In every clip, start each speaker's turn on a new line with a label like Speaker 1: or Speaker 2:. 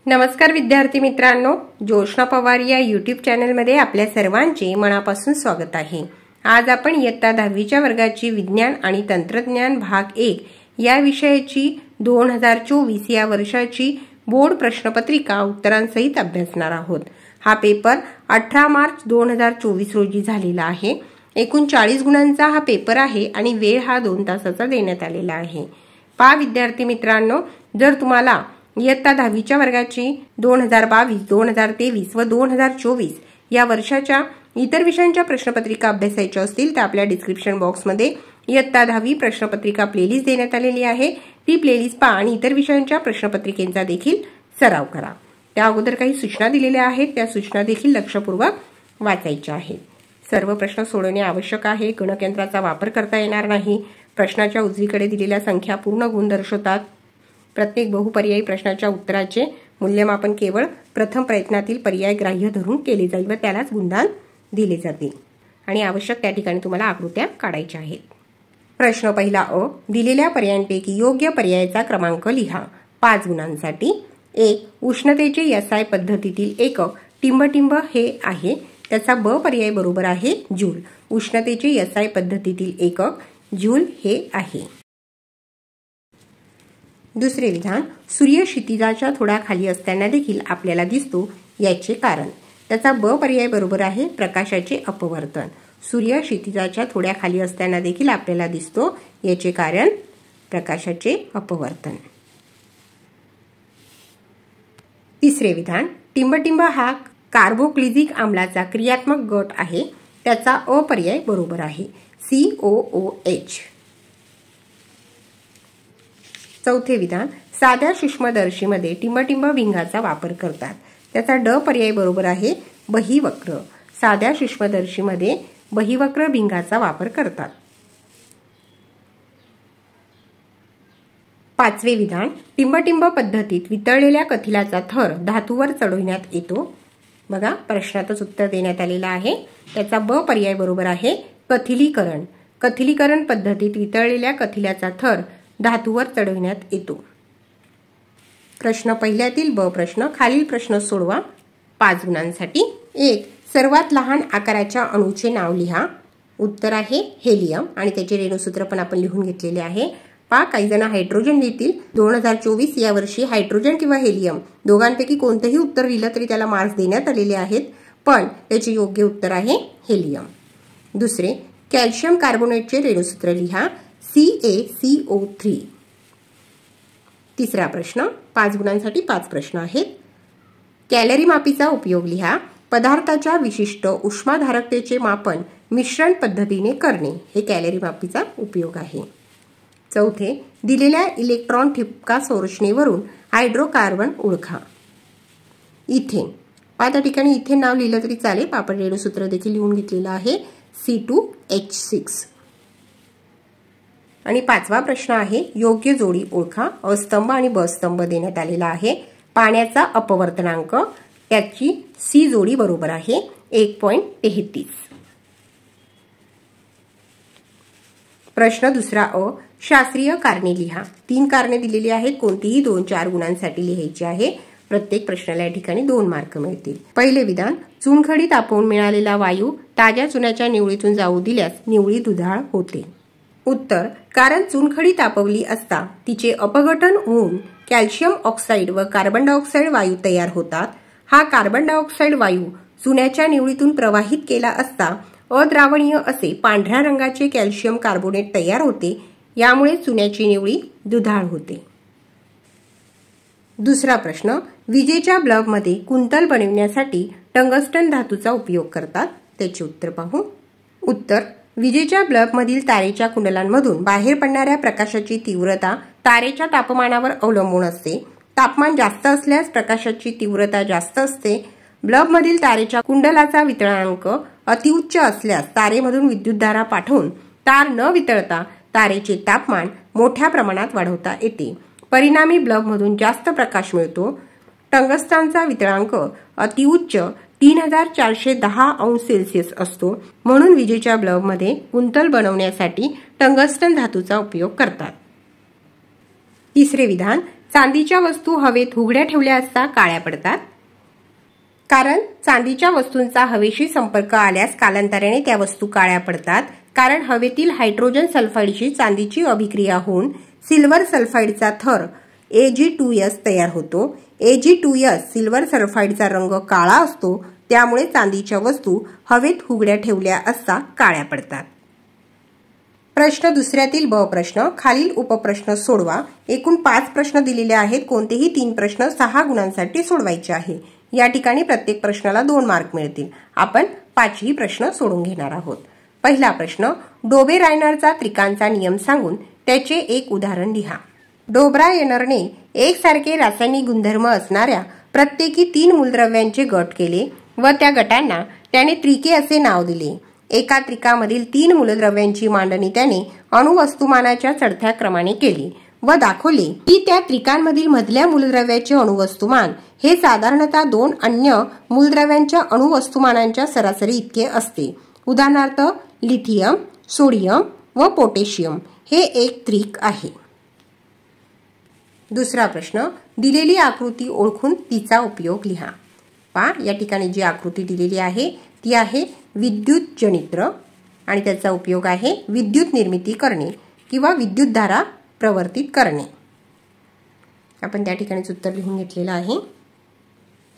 Speaker 1: नमस्कार विद्यार्थी मित्रांनो, जोशना पवार या यूट्यूब चॅनलमध्ये आपल्या सर्वांचे मनापासून स्वागत आहे। आज आपण इयत्ता 10वीच्या वर्गाची विज्ञान आणि तंत्रज्ञान भाग 1 या विषयाची 2024 या वर्षाची बोर्ड प्रश्नपत्रिका उत्तरांसहित अभ्यासणार आहोत। हा पेपर 18 मार्च 2024 रोजी झालेला आहे। एकूण 40 गुणांचा हा पेपर आहे आणि वेळ हा 2 तासाचा देण्यात आलेला आहे। पहा विद्यार्थी मित्रांनो, जर तुम्हाला इयत्ता 10वीच्या वर्गाची 2022, 2023 व 2024 या वर्षाच्या इतर विषयांच्या प्रश्नपत्रिका अभ्यासायच्या असतील तर आपल्या डिस्क्रिप्शन बॉक्समध्ये इयत्ता 10वी प्रश्नपत्रिका प्लेलिस्ट देण्यात आलेली आहे। ती प्लेलिस्ट पहा आणि इतर विषयांच्या प्रश्नपत्रिकेचा देखील सराव करा। त्या अगोदर काही सूचना दिलेल्या आहेत, त्या सूचना देखील लक्षपूर्वक वाचायच्या आहेत। सर्व प्रश्न सोडवणे आवश्यक आहे। गणकयंत्राचा वापर करता येणार नाही। प्रश्नाच्या उजवीकडे दिलेल्या संख्या पूर्ण गुण दर्शवतात। प्रत्येक बहुपर्यायी प्रश्नाच्या उत्तराचे मूल्यमापन केवळ प्रथम प्रयत्नातील पर्याय ग्राह्य धरून केले जाईल व त्यालाच गुणदान दिले जातील आणि आवश्यक त्या ठिकाणी तुम्हाला आकृत्या काढायच्या आहेत। प्रश्न पहिला अ, दिलेल्या पर्यायांपैकी योग्य पर्यायाचा क्रमांक लिहा। 5 गुणांसाठी 1. उष्णतेचे SI पद्धतीतील एकक टिंब हे आहे, त्याचा ब पर्याय बरोबर आहे जूल। उष्णतेचे SI पद्धतीतील एकक जूल हे आहे। दुसरे विधान, सूर्य क्षितिजाच्या थोडा खाली असताना देखील आपल्याला दिसतो, याचे कारण। त्याचा ब पर्याय बरोबर आहे प्रकाशाचे अपवर्तन। सूर्य क्षितिजाच्या थोड्या खाली असताना देखील आपल्याला दिसतो, याचे कारण प्रकाशाचे अपवर्तन। तिसरे विधान, टिंब हा कार्बोक्लिजिक आम्लाचा क्रियात्मक गट आहे, त्याचा अ पर्याय बरोबर आहे COOH। चौथे विधान, साध्या सूक्ष्मदर्शीमध्ये टिंब भिंगाचा वापर करतात, त्याचा ड पर्याय बरोबर आहे बहिवक्र। साध्या सूक्ष्मदर्शीमध्ये बहिवक्र भिंगाचा वापर करतात। पाचवे विधान, टिंब पद्धतीत वितळलेल्या कथिलाचा थर धातूवर चढवण्यात येतो। बघा, प्रश्नातच उत्तर देण्यात आलेला आहे। त्याचा ब पर्याय बरोबर आहे कथिलीकरण। कथिलीकरण पद्धतीत वितळलेल्या कथिलाचा थर धातूवर चढवण्यात येतो। प्रश्न पहिल्यातील ब प्रश्न, खालील प्रश्न सोडवा। 5 गुणांसाठी 1. सर्वात लहान आकाराच्या अणूचे नाव लिहा। उत्तर आहे हेलियम आणि त्याचे रेणुसूत्र पण आपण लिहून घेतलेले आहे। पहा, काही जण हायड्रोजन देतील। 2024 या वर्षी हायड्रोजन किंवा हेलियम दोघांपैकी कोणतेही उत्तर लिहिलं तरी त्याला मार्क्स देण्यात आलेले आहेत, पण त्याचे योग्य उत्तर आहे हेलियम। दुसरे, कॅल्शियम कार्बोनेटचे रेणुसूत्र लिहा CaCO3। तिसरा प्रश्न, 5 गुणांसाठी 5 प्रश्न आहेत। कॅलरी मापीचा उपयोग लिहा। पदार्थाच्या विशिष्ट उष्माधारकतेचे मापन मिश्रण पद्धतीने करणे हे कॅलरी मापीचा उपयोग आहे। चौथे, दिलेल्या इलेक्ट्रॉन ठिपका संरचनेवरून हायड्रोकार्बन ओळखा। इथेन, त्या ठिकाणी इथेन नाव लिहिलं तरी चालेल, आपण रेणुसूत्र देखील लिहून घेतलेलं आहे C2H6। आणि 5वा प्रश्न आहे योग्य जोडी ओळखा। अ स्तंभ आणि ब स्तंभ देण्यात आलेला आहे। पाण्याचा अपवर्तनांक, त्याची सी जोडी बरोबर आहे 1.33। प्रश्न दुसरा अ, शास्त्रीय कारणे लिहा। 3 कारणे दिलेली आहेत, कोणतीही 2-4 गुणांसाठी लिहायची आहे। प्रत्येक प्रश्नाला या ठिकाणी 2 मार्क मिळतील। पहिले विधान, चुनखडी तापवून मिळालेला वायू ताज्या चुन्याच्या निवळीतून जाऊ दिल्यास निवळी दुधाळ होते। उत्तर, कारण चुनखडी तापवली असता तिचे अपघटन होऊन कॅल्शियम ऑक्साईड व कार्बन डायऑक्साईड वायू तयार होतात। हा कार्बन डायऑक्साईड वायू चुन्याच्या निवळीतून प्रवाहित केला असता अद्रावणीय असे पांढऱ्या रंगाचे कॅल्शियम कार्बोनेट तयार होते, यामुळे चुन्याची निवळी दुधाळ होते। दुसरा प्रश्न, विजेच्या बल्बमध्ये कुंतल बनविण्यासाठी टंगस्टन धातूचा उपयोग करतात, त्याचे उत्तर पाहू। उत्तर, विजेच्या बल्बमधील तारेच्या कुंडलांमधून बाहेर पडणाऱ्या प्रकाशाची तीव्रता तारेच्या तापमानावर अवलंबून असते। तापमान जास्त असल्यास प्रकाशाची तीव्रता जास्त असते। बल्बमधील तारेच्या कुंडलाचा वितळांक अतिउच्च असल्यास तारेमधून विद्युतधारा पाठवून तार न वितळता तारेचे तापमान मोठ्या प्रमाणात वाढवता येते। परिणामी बल्बमधून जास्त प्रकाश मिळतो। टंगस्टनचा वितळांक अतिउच्च 3410 अंश सेल्सिअस असतो, म्हणून विजेच्या बल्बमध्ये कुंतल बनवण्यासाठी टंगस्टन धातूचा उपयोग करतात। तिसरे विधान, चांदीच्या वस्तू हवेत उघड्या ठेवल्या असता काळ्या पडतात? कारण चांदीच्या वस्तूंचा हवेशी संपर्क आल्यास कालांतराने त्या वस्तू काळ्या पडतात, कारण हवेतील हायड्रोजन सल्फाइडशी चांदीची अभिक्रिया होऊन सिल्वर सल्फाइडचा थर Ag2S तयार होतो. Ag2S सिल्वर सल्फाइडचा रंग काळा असतो, त्यामुळे चांदीच्या वस्तू हवेत उघड्या ठेवल्या असता काळ्या पडतात. प्रश्न दुसऱ्यातील ब प्रश्न. खालील उपप्रश्न सोडवा. एकूण 5 प्रश्न दिलेले आहेत. कोणतेही 3 प्रश्न 6 गुणांसाठी सोडवायचे आहे. या ठिकाणी प्रत्येक प्रश्नाला 2 मार्क मिळतील. आपण 5ही प्रश्न सोडून घेणार आहोत. पहिला प्रश्न. डोबे-रायनरचा त्रिकांचा नियम सांगून त्याचे एक उदाहरण लिहा. डोबरा-रायनरने एकसारखे रासायनिक गुणधर्म असणाऱ्या प्रत्येकी 3 मूलद्रव्यांचे गट केले व त्या गटांना त्याने त्रिके असे नाव दिले. एका त्रिकामधील 3 मूलद्रव्यांची मांडणी त्याने अणुवस्तुमानाच्या चढत्या क्रमाने केली व दाखवले की त्या त्रिकांमधील मधल्या मूलद्रव्याचे अणुवस्तुमान हे साधारणतः 2 अन्य मूलद्रव्यांच्या अणुवस्तुमानांच्या सरासरी इतके असते. उदाहरणार्थ लिथियम, सोडियम व पोटॅशियम हे एक त्रिक आहे. दुसरा प्रश्न. दिलेली आकृती ओळखून तिचा उपयोग लिहा. या ठिकाणी जी आकृती दिलेली आहे ती आहे विद्युत जनित्र आणि त्याचा उपयोग आहे विद्युत निर्मिती करणे किंवा विद्युतधारा प्रवर्तित करणे. आपण त्या ठिकाणीच उत्तर लिहून घेतलेलं आहे.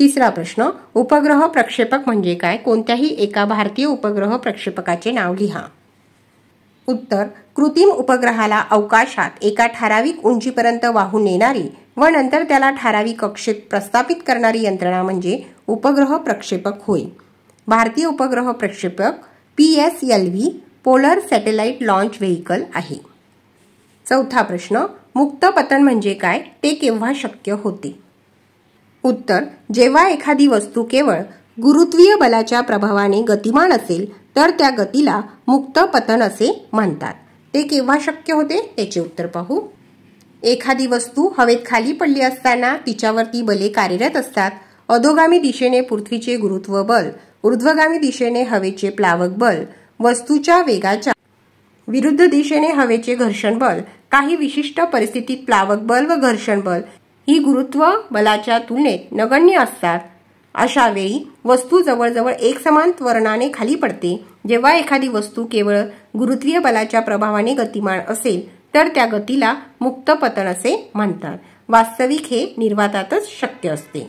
Speaker 1: तिसरा प्रश्न. उपग्रह प्रक्षेपक म्हणजे काय? कोणत्याही एका भारतीय उपग्रह प्रक्षेपकाचे नाव लिहा. उत्तर. कृत्रिम उपग्रहाला अवकाशात एका ठराविक उंचीपर्यंत वाहून नेणारी व नंतर त्याला ठराविक कक्षेत प्रस्थापित करणारी यंत्रणा म्हणजे उपग्रह प्रक्षेपक होय. भारतीय उपग्रह प्रक्षेपक PSLV polar satellite launch vehicle आहे. चौथा प्रश्न. मुक्त पतन म्हणजे काय? ते केव्हा शक्य होते? उत्तर. जेव्हा एखादी वस्तू केवळ गुरुत्वीय बलाच्या प्रभावाने गतिमान असेल तर त्या गतीला मुक्त पतन असे म्हणतात. ते केव्हा शक्य होते त्याचे उत्तर पाहू. एखादी वस्तू हवेत खाली पडली असताना तिच्यावरती बले कार्यरत असतात. अधोगामी दिशेने पृथ्वीचे गुरुत्व बल, ऊर्ध्वगामी दिशेने हवेचे प्लावक बल, वस्तूच्या वेगाच्या विरुद्ध दिशेने हवेचे घर्षण बल, काही विशिष्ट परिस्थितीत प्लावक बल व घर्षण बल ही गुरुत्व बलाच्या तुलनेत नगण्य असतात. अशा वेळी वस्तू जवळजवळ एकसमान त्वरणाने खाली पडते. जेव्हा एखादी वस्तू केवळ गुरुत्वीय बलाच्या प्रभावाने गतिमान असेल तर त्या गतीला मुक्त पतन असे म्हणतात. वास्तविक हे निर्वातातच शक्य असते.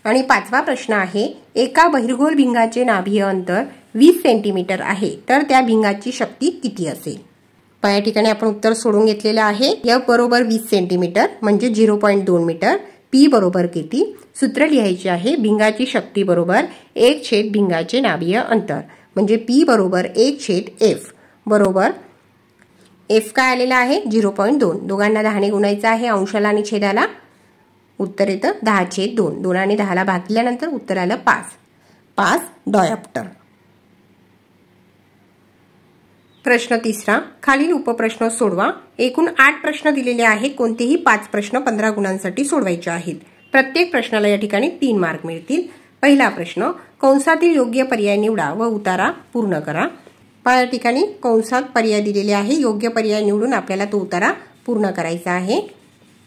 Speaker 1: आणि 5वा प्रश्न आहे. एका बहिर्गोल भिंगाचे नाभीय अंतर 20 सेंटीमीटर आहे तर त्या भिंगाची शक्ती किती असेल? या ठिकाणी आपण उत्तर सोडून घेतलेलं आहे. F बरोबर 20 सेंटीमीटर म्हणजे 0.2 मीटर. P बरोबर किती? सूत्र लिहायचे आहे. भिंगाची शक्ती बरोबर 1/, भिंगाचे नाभीय अंतर म्हणजे P बरोबर 1/F बरोबर F काय आलेला आहे 0.2. दोघांना 10ने गुणायचं आहे अंशाला आणि छेदाला. उत्तर येतं 10/2. 2 आणि 10ला भागल्यानंतर उत्तर आलं 5 डायोप्टर. प्रश्न तिसरा. खालील उपप्रश्न सोडवा. एकूण 8 प्रश्न दिलेले आहेत. कोणतेही 5 प्रश्न 15 गुणांसाठी सोडवायचे आहेत. प्रत्येक प्रश्नाला या ठिकाणी 3 मार्क मिळतील. पहिला प्रश्न. कंसातील योग्य पर्याय निवडा व उतारा पूर्ण करा. या ठिकाणी कंसात पर्याय दिलेले आहे. योग्य पर्याय निवडून आपल्याला तो उतारा पूर्ण करायचा आहे.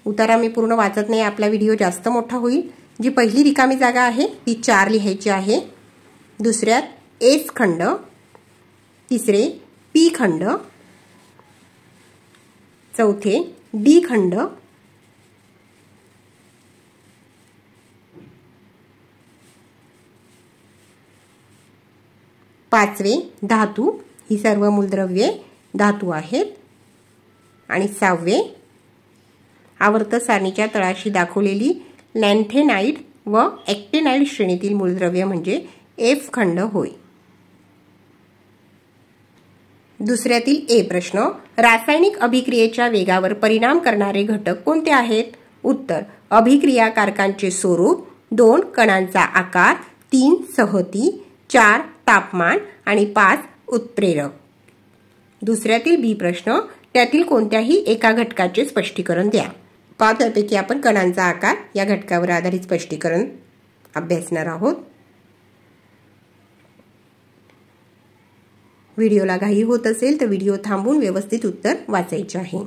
Speaker 1: उतारा मी पूर्ण वाचत नाही, आपला व्हिडिओ जास्त मोठा होईल. जी पहिली रिकामी जागा आहे ती 4 लिहायची आहे. दुसऱ्यात S खंड, तिसरे P खंड, चौथे D खंड, पाचवे धातू, ही सर्व मूलद्रव्ये धातू आहेत. आणि 6वे आवर्त सारणीच्या तळाशी दाखवलेली लॅन्थेनाइड व ॲक्टिनाइड श्रेणीतील मूलद्रव्य म्हणजे F खंड होय. दुसऱ्यातील A प्रश्न. रासायनिक अभिक्रियेच्या वेगावर परिणाम करणारे घटक कोणते आहेत? उत्तर. अभिक्रियाकारकांचे स्वरूप, 2 कणांचा आकार, 3 संहती, 4 तापमान आणि 5 उत्प्रेरक. दुसऱ्यातील B प्रश्न. त्यातील कोणत्याही एका घटकाचे स्पष्टीकरण द्या. त्यापैकी आपण कणांचा आकार या घटकावर आधारित स्पष्टीकरण अभ्यासणार आहोत. व्हिडिओला घाई होत असेल तर व्हिडिओ थांबवून व्यवस्थित उत्तर वाचायचे आहे.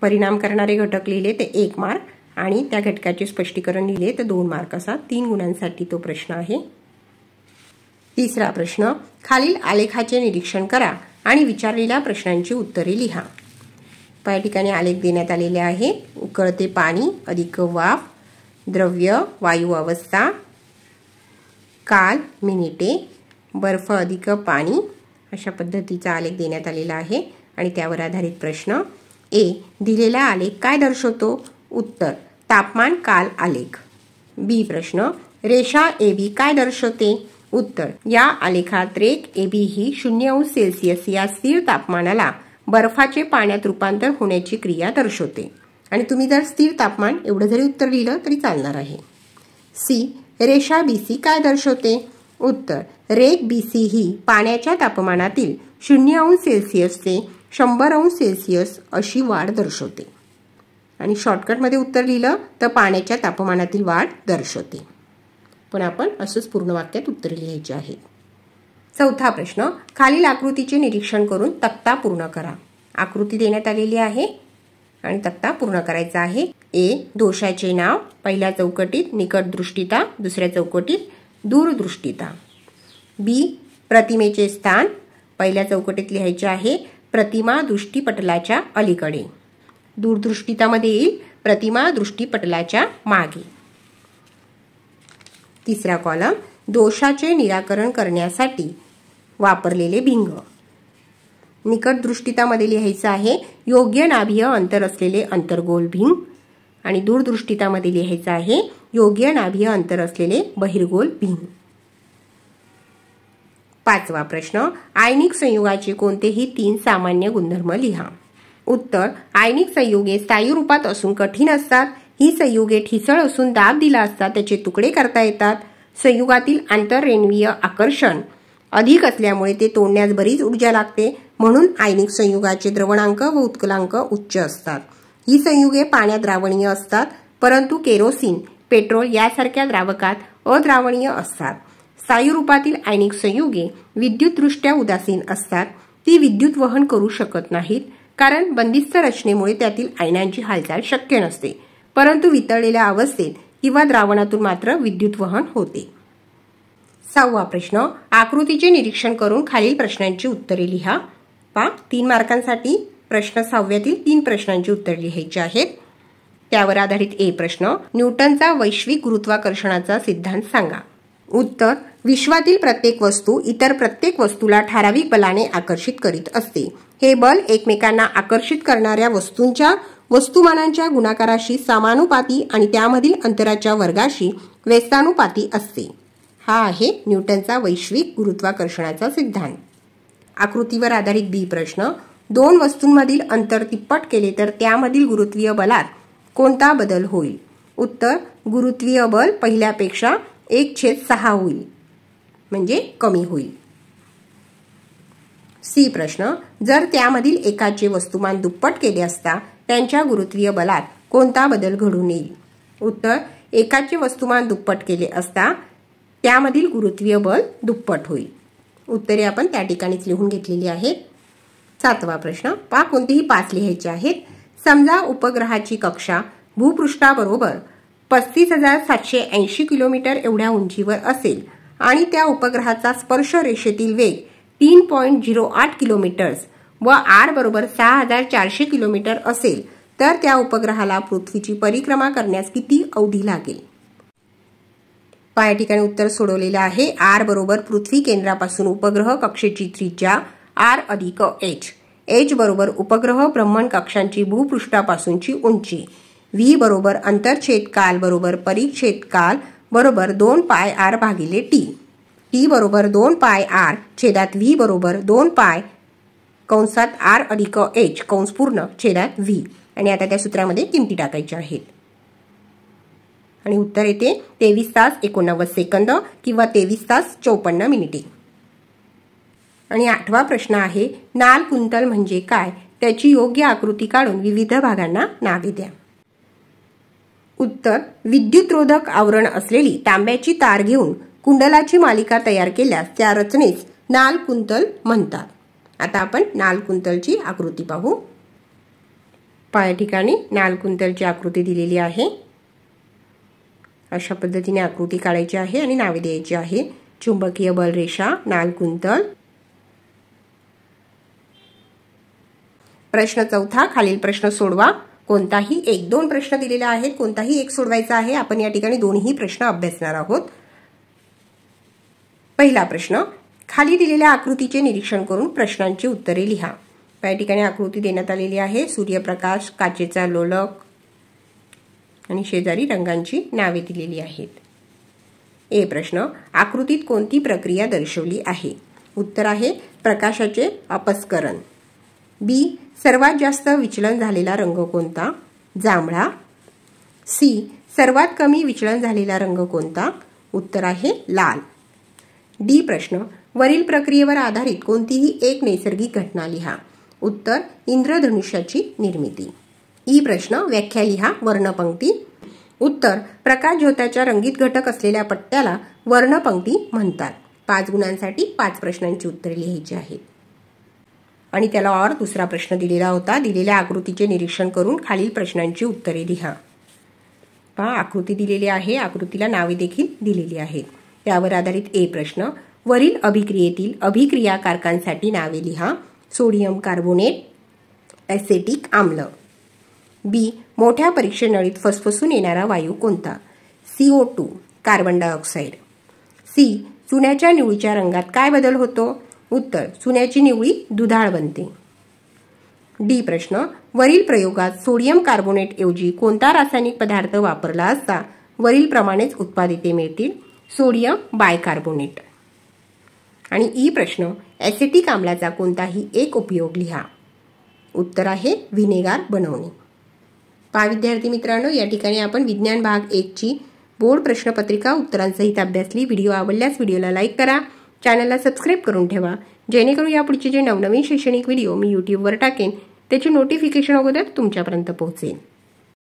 Speaker 1: परिणाम करणारे घटक लिहिले ते 1 मार्क आणि त्या घटकाचे स्पष्टीकरण लिहिले तर 2 मार्क असा 3 गुणांसाठी तो प्रश्न आहे। तिसरा प्रश्न, खालील आलेखाचे निरीक्षण करा आणि विचारलेल्या प्रश्नांची उत्तरे लिहा। या ठिकाणी आलेख देण्यात आलेले आहे। उकळते पाणी अधिक वाफ, द्रव्य वायू अवस्था, काल मिनिटे, बर्फ अधिक पाणी अशा पद्धतीचा आलेख देण्यात आलेला आहे आणि त्यावर आधारित प्रश्न। ए, दिलेला आलेख काय दर्शवतो? उत्तर, तापमान काल आलेख। बी प्रश्न, रेषा AB काय दर्शवते? उत्तर, या आलेखात रेख AB ही 0°C या स्थिर तापमानाला बर्फाचे पाण्यात रूपांतर होण्याची क्रिया दर्शवते आणि तुम्ही जर स्थिर तापमान एवढं जरी उत्तर लिहिलं तरी चालणार आहे। सी, रेषा BC काय दर्शवते? उत्तर, रेख BC ही पाण्याच्या तापमानातील 0°C ते 100°C अशी वाढ दर्शवते आणि शॉर्टकटमध्ये उत्तर लिहिलं तर पाण्याच्या तापमानातील वाढ दर्शवते, पण आपण असंच पूर्ण वाक्यात उत्तरे लिहायची आहेत। चौथा प्रश्न, खालील आकृतीचे निरीक्षण करून तक्ता पूर्ण करा। आकृती देण्यात आलेली आहे आणि तक्ता पूर्ण करायचा आहे। ए, दोषाचे नाव, पहिल्या चौकटीत निकटदृष्टिता, दुसऱ्या चौकटीत दूरदृष्टिता। बी, प्रतिमेचे स्थान, पहिल्या चौकटीत लिहायचे आहे प्रतिमा दृष्टिपटलाच्या अलीकडे, दूरदृष्टितामध्ये येईल प्रतिमा दृष्टिपटलाच्या मागे। तिसरा कॉलम, दोषाचे निराकरण करण्यासाठी वापरलेले भिंग। निकट दृष्टितामध्ये लिहायचं आहे योग्य नाभीय अंतर असलेले अंतर्गोल भिंग आणि दूरदृष्टितामध्ये लिहायचं आहे योग्य नाभीय अंतर असलेले बहिर्गोल भिंग। पाचवा प्रश्न, आयनिक संयुगाचे कोणतेही 3 सामान्य गुणधर्म लिहा। उत्तर, आयनिक संयुगे स्थायी रूपात असून कठीण असतात। ही संयुगे ठिसूळ असून दाब दिला असता त्याचे तुकडे करता येतात। संयुगातील आंतररेणवीय आकर्षण अधिक असल्यामुळे ते तोडण्यास बरीच ऊर्जा लागते, म्हणून आयनिक संयुगाचे द्रवणांक व उत्कलांक उच्च असतात। ही संयुगे पाण्यात द्रावणीय असतात, परंतु केरोसिन, पेट्रोल यासारख्या द्रावकात अद्रावणीय असतात। स्थायी रूपातील आयनिक संयुगे विद्युतदृष्ट्या उदासीन असतात। ती विद्युत वहन करू शकत नाहीत, कारण बंदिस्त रचनेमुळे त्यातील आयनांची हालचाल शक्य नसते, परंतु वितळलेल्या अवस्थेत किंवा द्रावणातून मात्र विद्युत वहन होते। 6वा प्रश्न, आकृतीचे निरीक्षण करून खालील प्रश्नांची उत्तरे लिहा। 3 मार्कांसाठी प्रश्न 6व्यातील 3 प्रश्नांची उत्तरे लिहायची आहेत। त्यावर आधारित ए प्रश्न, न्यूटनचा वैश्विक गुरुत्वाकर्षणाचा सिद्धांत सांगा। उत्तर, विश्वातील प्रत्येक वस्तू इतर प्रत्येक वस्तूला ठराविक बलाने आकर्षित करीत असते। हे बल एकमेकांना आकर्षित करणाऱ्या वस्तूंच्या वस्तुमानांच्या गुणाकाराशी समानुपाती आणि त्यामधील अंतराच्या वर्गाशी व्यस्तानुपाती असते। हा आहे न्यूटनचा वैश्विक गुरुत्वाकर्षणाचा सिद्धांत। आकृतीवर आधारित बी प्रश्न, 2 वस्तूंमधील अंतर तिप्पट केले तर त्यामधील गुरुत्वीय बलात कोणता बदल होईल? उत्तर, गुरुत्वीय बल पहिल्यापेक्षा 1/6 होईल, म्हणजे कमी होईल। सी प्रश्न, जर त्यामधील एकाचे वस्तुमान दुप्पट केले असता त्यांच्या गुरुत्वीय बलात कोणता बदल घडून येईल? उत्तर, एकाचे वस्तुमान दुप्पट केले असता त्यामधील गुरुत्वीय बल दुप्पट होईल। उत्तरे आपण त्या ठिकाणीच लिहून घेतलेली आहेत। 7वा प्रश्न, कोणतेही 5 लिहायचे आहेत। समजा उपग्रहाची कक्षा भूपृष्ठाबरोबर 35,780 किलोमीटर एवढ्या उंचीवर असेल आणि त्या उपग्रहाचा स्पर्श रेषेतील वेग 3.08 किलोमीटर्स व आर बरोबर 6,400 किलोमीटर असेल तर त्या उपग्रहाला पृथ्वीची परिक्रमा करण्यास किती अवधी लागेल? या ठिकाणी उत्तर सोडवलेलं आहे। आर बरोबर पृथ्वी केंद्रापासून उपग्रह कक्षेची त्रिज्या आर अधिक एच, एच बरोबर उपग्रह भ्रमण कक्षांची भूपृष्ठापासूनची उंची, व्ही बरोबर अंतरछेद काल बरोबर परिच्छेद काल बरोबर 2 पाय आर भागिले टी, टी बरोबर 2 पाय आर छेदात व्ही बरोबर 2 पाय कंसात आर अधिक एच कंस पूर्ण छेदात व्ही, आणि आता त्या सूत्रामध्ये किमती टाकायच्या आहेत आणि उत्तर येते 23 तास 89 सेकंद किंवा 23 तास 54 मिनिटे। आणि 8वा प्रश्न आहे, नाल कुंतल म्हणजे काय? त्याची योग्य आकृती काढून विविध भागांना नावे द्या। उत्तर, विद्युतरोधक आवरण असलेली तांब्याची तार घेऊन कुंडलाची मालिका तयार केल्यास त्या रचनेस नाल कुंतल म्हणतात। आता आपण नाल कुंतलची आकृती पाहू। या ठिकाणी नालकुंतलची आकृती दिलेली आहे। अशा पद्धतीने आकृती काढायची आहे आणि नावे द्यायची आहे। चुंबकीय बलरेषा, नालकुंतल। प्रश्न चौथा, खालील प्रश्न सोडवा। कोणताही एक, दोन प्रश्न दिलेले आहेत, कोणताही एक सोडवायचा आहे। आपण या ठिकाणी दोन्ही प्रश्न अभ्यासणार आहोत। पहिला प्रश्न, खाली दिलेल्या आकृतीचे निरीक्षण करून प्रश्नांची उत्तरे लिहा। या ठिकाणी आकृती देण्यात आलेली आहे। सूर्यप्रकाश, काचेचा लोलक आणि शेजारी रंगांची नावे दिलेली आहेत। ए प्रश्न, आकृतीत कोणती प्रक्रिया दर्शवली आहे? उत्तर आहे प्रकाशाचे अपस्करण। बी, सर्वात जास्त विचलन झालेला रंग कोणता? जांभळा। सी, सर्वात कमी विचलन झालेला रंग कोणता? उत्तर आहे लाल। डी प्रश्न, वरील प्रक्रियेवर आधारित कोणतीही एक नैसर्गिक घटना लिहा। उत्तर इंद्रधनुष्याची निर्मिती। ई प्रश्न, व्याख्या लिहा। वर्णपंक्ती। उत्तर प्रकाश झोताच्या रंगीत घटक असलेल्या पट्ट्याला वर्णपंक्ती म्हणतात। 5 गुणांसाठी 5 प्रश्नांची उत्तरे लिहायची आहेत। आणि त्याला और दुसरा प्रश्न दिलेला होता। दिलेल्या आकृतीचे निरीक्षण करून खालील प्रश्नांची उत्तरे लिहा। पहा, आकृती दिलेली आहे, आकृतीला नावे देखील दिलेली आहेत। त्यावर आधारित ए प्रश्न, वरील अभिक्रियेतील अभिक्रियाकारकांसाठी नावे लिहा। सोडियम कार्बोनेट, ॲसेटिक आम्ल। बी, मोठ्या परीक्षेनळीत फसफसून येणारा वायू कोणता? CO2, carbon dioxide. सी, चुन्याच्या निवळीच्या रंगात काय बदल होतो? उत्तर चुन्याची निवळी दुधाळ बनते। डी प्रश्न, वरील प्रयोगात सोडियम कार्बोनेट ऐवजी कोणता रासायनिक पदार्थ वापरला असता वरील प्रमाणेच उत्पादिते मिळतील? Sodium bicarbonate. आणि ई प्रश्न, ॲसेटिक आम्लाचा कोणताही एक उपयोग लिहा। उत्तर आहे व्हिनेगार बनवणे। पहा विद्यार्थी मित्रांनो, या ठिकाणी आपण विज्ञान भाग 1 ची बोर्ड प्रश्नपत्रिका उत्तरांसहित अभ्यासली। व्हिडिओ आवडल्यास व्हिडिओला लाईक करा, चॅनलला सबस्क्राईब करून ठेवा, जेणेकरून यापुढचे जे नवनवीन शैक्षणिक व्हिडिओ मी यूट्यूबवर टाकेन त्याचे नोटिफिकेशन अगोदर तुमच्यापर्यंत पोहोचेल।